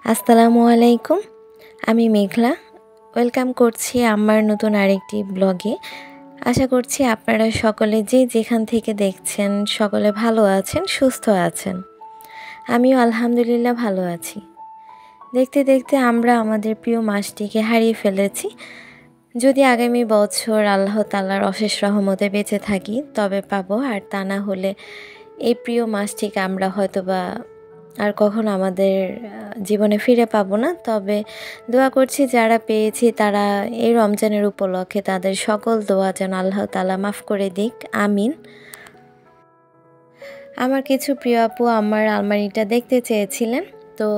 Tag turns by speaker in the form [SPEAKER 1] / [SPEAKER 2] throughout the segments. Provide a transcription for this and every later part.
[SPEAKER 1] আসসালামু আলাইকুম। আমি মেঘলা। ওয়েলকাম করছি আমার নতুন আরেকটি ব্লগে। আশা করছি আপনারা সকলে যে যেখান থেকে দেখছেন সকলে ভালো আছেন, সুস্থ আছেন। আমিও আলহামদুলিল্লাহ ভালো আছি। দেখতে দেখতে আমরা আমাদের প্রিয় মাসটিকে হারিয়ে ফেলেছি। যদি আগামী বছর আল্লাহ তাআলার অশেষ রহমতে বেঁচে থাকি তবে পাবো, আর তা না হলে এই প্রিয় মাসটিকে আমরা হয়তোবা আর কখনো আমাদের জীবনে ফিরে পাবো না। তবে দোয়া করছি যারা পেয়েছি তারা এই রমজানের উপলক্ষে তাদের সকল দোয়া যেন আল্লাহ তাআলা মাফ করে দিক, আমিন। আমার কিছু প্রিয় আপু আমার আলমারিটা দেখতে চেয়েছিলেন, তো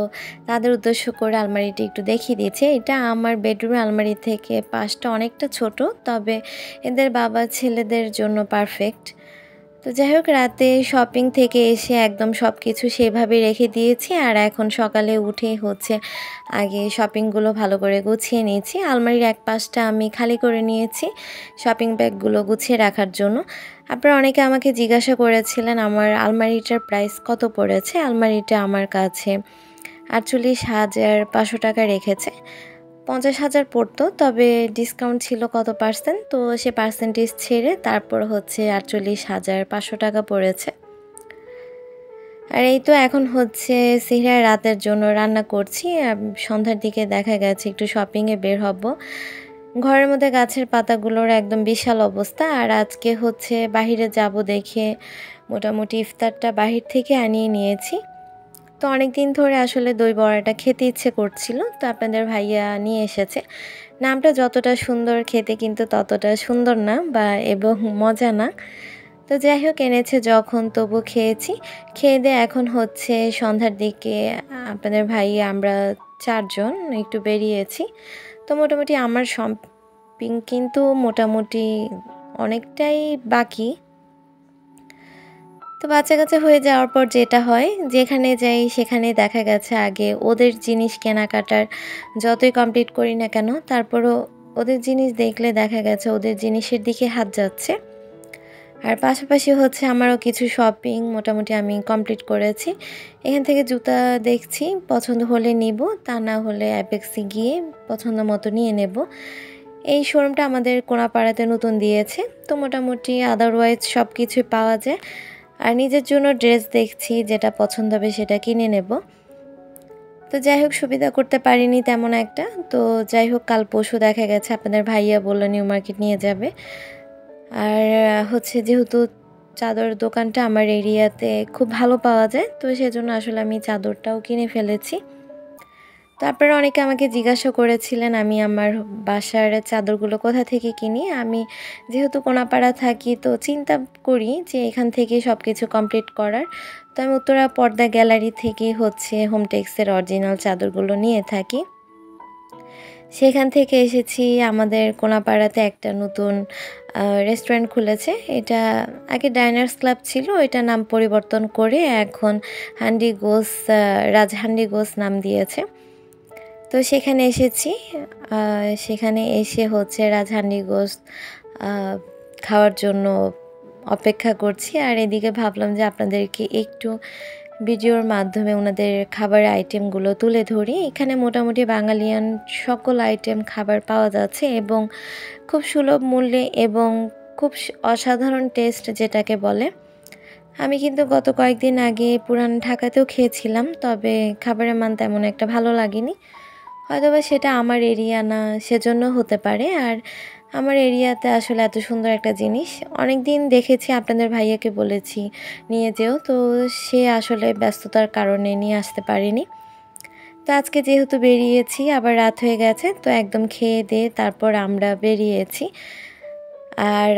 [SPEAKER 1] তাদের উদ্দেশ্য করে আলমারিটি একটু দেখিয়ে দিয়েছি। এটা আমার বেডরুমের আলমারি থেকে পাশটা অনেকটা ছোট, তবে এদের বাবা ছেলেদের জন্য পারফেক্ট। তো যাই হোক, রাতে শপিং থেকে এসে একদম সব কিছু সেভাবে রেখে দিয়েছি, আর এখন সকালে উঠে আগে শপিংগুলো ভালো করে গুছিয়ে নিয়েছি। আলমারির এক পাশটা আমি খালি করে নিয়েছি শপিং ব্যাগগুলো গুছিয়ে রাখার জন্য। আপনারা অনেকে আমাকে জিজ্ঞাসা করেছিলেন আমার আলমারিটার প্রাইস কত পড়েছে। আলমারিটা আমার কাছে 48,500 টাকা রেখেছে। 50,000 পড়তো, তবে ডিসকাউন্ট ছিল কত পার্সেন্ট, তো সে পার্সেন্টেজ ছেড়ে তারপর 48,500 টাকা পড়েছে। আর এই তো এখন সিহরার রাতের জন্য রান্না করছি। সন্ধ্যার দিকে দেখা গেছে একটু শপিংয়ে বের হব। ঘরের মধ্যে গাছের পাতাগুলোর একদম বিশাল অবস্থা, আর আজকে বাহিরে যাব দেখে মোটামুটি ইফতারটা বাহির থেকে আনিয়ে নিয়েছি। তো অনেক দিন ধরে আসলে দই বড়াটা খেতে ইচ্ছে করছিল, তো আপনাদের ভাইয়া নিয়ে এসেছে। নামটা যতটা সুন্দর, খেতে কিন্তু ততটা সুন্দর না এবং মজা না। তো যাই হোক, এনেছে যখন তবু খেয়েছি। খেয়ে দিয়ে এখন সন্ধ্যার দিকে আপনাদের ভাইয়া আমরা 4 জন একটু বেরিয়েছি। তো মোটামুটি আমার শপিং কিন্তু মোটামুটি অনেকটাই বাকি। তো বাচ্চা কাচ্চা হয়ে যাওয়ার পর যেটা হয়, যেখানে যাই সেখানে দেখা গেছে আগে ওদের জিনিস কেনাকাটার যতই কমপ্লিট করি না কেন, তারপরও ওদের জিনিস দেখলে দেখা গেছে ওদের জিনিসের দিকে হাত যাচ্ছে। আর পাশাপাশি আমারও কিছু শপিং মোটামুটি আমি কমপ্লিট করেছি। এখান থেকে জুতা দেখছি, পছন্দ হলে নিব, তা না হলে অ্যাপেক্সে গিয়ে পছন্দ মতো নিয়ে নেব। এই শোরুমটা আমাদের কোনাপাড়াতে নতুন দিয়েছে, তো মোটামুটি আদারওয়াইজ সব কিছুই পাওয়া যায়। আর নিজের জন্য ড্রেস দেখছি, যেটা পছন্দ হবে সেটা কিনে নেব। তো যাই হোক, সুবিধা করতে পারিনি তেমন একটা। তো যাই হোক, কাল পরশু দেখা গেছে আপনাদের ভাইয়া বলল নিউ মার্কেট নিয়ে যাবে। আর যেহেতু চাদর দোকানটা আমার এরিয়াতে খুব ভালো পাওয়া যায়, তো সেজন্য আসলে আমি চাদরটাও কিনে ফেলেছি। তো আপনারা অনেকে আমাকে জিজ্ঞাসা করেছিলেন আমি আমার বাসার চাদরগুলো কোথা থেকে কিনি। আমি যেহেতু কোনাপাড়া থাকি, তো চিন্তা করি যে এখান থেকে সব কিছু কমপ্লিট করার। তো আমি উত্তরা পর্দা গ্যালারি থেকেই হোমটেক্সের অরিজিনাল চাদরগুলো নিয়ে থাকি। সেখান থেকে এসেছি আমাদের কোনাপাড়াতে একটা নতুন রেস্টুরেন্ট খুলেছে। এটা আগে ডাইনার্স ক্লাব ছিল, এটা নাম পরিবর্তন করে এখন হান্ডি গোস, রাজহান্ডি গোস নাম দিয়েছে। তো সেখানে এসেছি। সেখানে এসে রাজহান্ডি গোস খাওয়ার জন্য অপেক্ষা করছি। আর এদিকে ভাবলাম যে আপনাদেরকে একটু ভিডিওর মাধ্যমে ওনাদের খাবারের আইটেমগুলো তুলে ধরি। এখানে মোটামুটি বাঙালিয়ান সকল আইটেম খাবার পাওয়া যাচ্ছে এবং খুব সুলভ মূল্যে এবং খুব অসাধারণ টেস্ট যেটাকে বলে। আমি কিন্তু গত কয়েকদিন আগে পুরান ঢাকাতেও খেয়েছিলাম, তবে খাবারের মান তেমন একটা ভালো লাগেনি। হয়তোবা সেটা আমার এরিয়া না, সেজন্য হতে পারে। আর আমার এরিয়াতে আসলে এত সুন্দর একটা জিনিস অনেক দিন দেখেছি, আপনাদের ভাইয়াকে বলেছি নিয়ে যেও, তো সে আসলে ব্যস্ততার কারণে নিয়ে আসতে পারেনি। তো আজকে যেহেতু বেরিয়েছি, আবার রাত হয়ে গেছে, তো একদম খেয়ে দিয়ে তারপর আমরা বেরিয়েছি। আর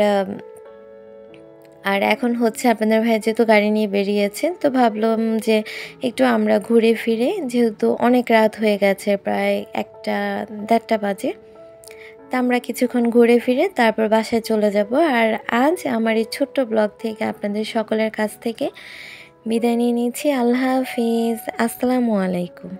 [SPEAKER 1] আর এখন আপনাদের ভাই যেহেতু গাড়ি নিয়ে বেরিয়েছে, তো ভাবলাম যে একটু আমরা ঘুরে ফিরে, যেহেতু অনেক রাত হয়ে গেছে, প্রায় 1-1:30 বাজে, তা আমরা কিছুক্ষণ ঘুরে ফিরে তারপর বাসায় চলে যাব। আর আজ আমার এই ছোট্ট ব্লগ থেকে আপনাদের সকলের কাছ থেকে বিদায় নিয়ে নিচ্ছি। আল্লাহ হাফিজ, আসসালামু আলাইকুম।